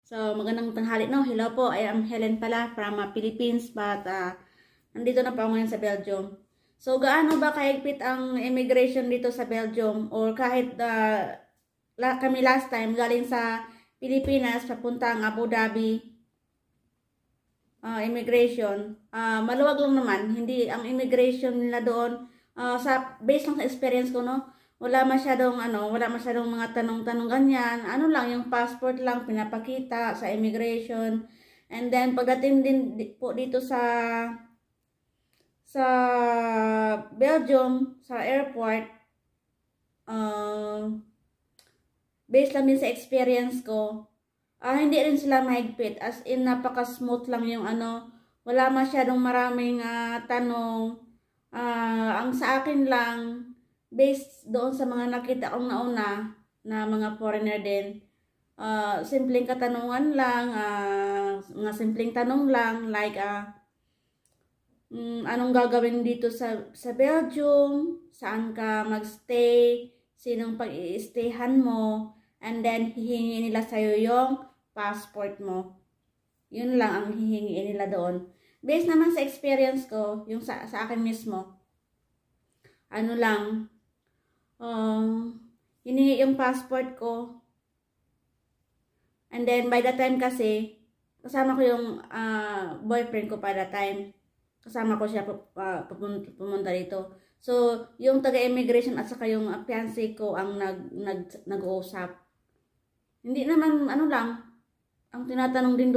So, magandang tanghali, no? Hello po, I am Helen pala from Philippines, but nandito na po ako ngayon sa Belgium. So, gaano ba kahigpit ang immigration dito sa Belgium? Or kahit kami last time galing sa Pilipinas, papuntang Abu Dhabi, immigration, maluwag lang naman. Hindi, ang immigration nila doon, based lang sa experience ko, no? Wala masyadong mga tanong-tanong ganyan. Ano lang, yung passport lang pinapakita sa immigration. And then pagdating din po dito sa Belgium, sa airport, based lang din sa experience ko, hindi rin sila mahigpit. As in, napaka-smooth lang yung wala masyadong maraming tanong. Ang sa akin lang, based doon sa mga nakita kong nauna na mga foreigner din, simpleng katanungan lang, mga simpleng tanong lang, like anong gagawin dito sa Belgium, saan ka magstay, sinong pag-i-stayhan mo, and then hihingi nila sa'yo yung passport mo. Yun lang ang hihingi nila doon. Based naman sa experience ko, yung sa akin mismo, hiningi yung passport ko. And then, by the time kasi, kasama ko yung boyfriend ko by the time. Kasama ko siya pumunta dito. So, yung taga-immigration at saka yung fiancé ko ang nag-uusap. Hindi naman, ang tinatanong din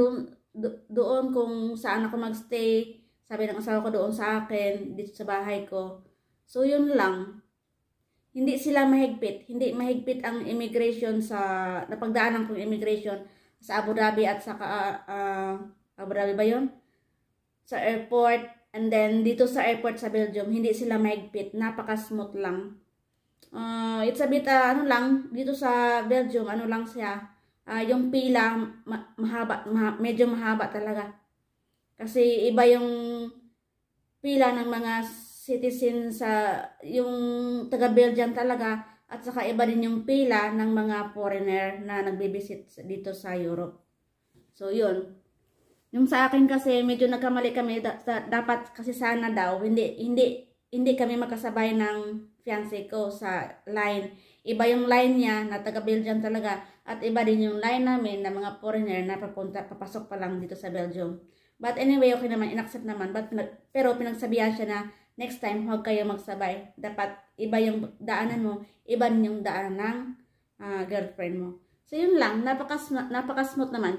doon kung saan ako magstay. Sabi ng asawa ko doon sa akin, dito sa bahay ko. So, yun lang. Hindi sila mahigpit. Hindi mahigpit ang immigration napagdaanan kong immigration sa Abu Dhabi at sa Abu Dhabi ba yun? Sa airport. And then, dito sa airport sa Belgium, hindi sila mahigpit. Napaka-smooth lang. It's a bit, dito sa Belgium, lang siya. Yung pila, medyo mahaba talaga. Kasi iba yung pila ng mga citizen yung taga-Belgium talaga, at saka iba din yung pila ng mga foreigner na nagbibisit dito sa Europe. So, yun. Yung sa akin kasi, medyo nagkamali kami, dapat kasi sana daw, hindi kami makasabay ng fiancé ko sa line. Iba yung line niya na taga-Belgium talaga, at iba din yung line namin na mga foreigner na papasok pa lang dito sa Belgium. But anyway, okay naman, inaccept naman. Pero pinagsabihan siya na, next time, huwag kayo magsabay. Dapat iba yung daanan mo, iba din yung daanan ng girlfriend mo. So, yun lang. Napaka-smooth naman.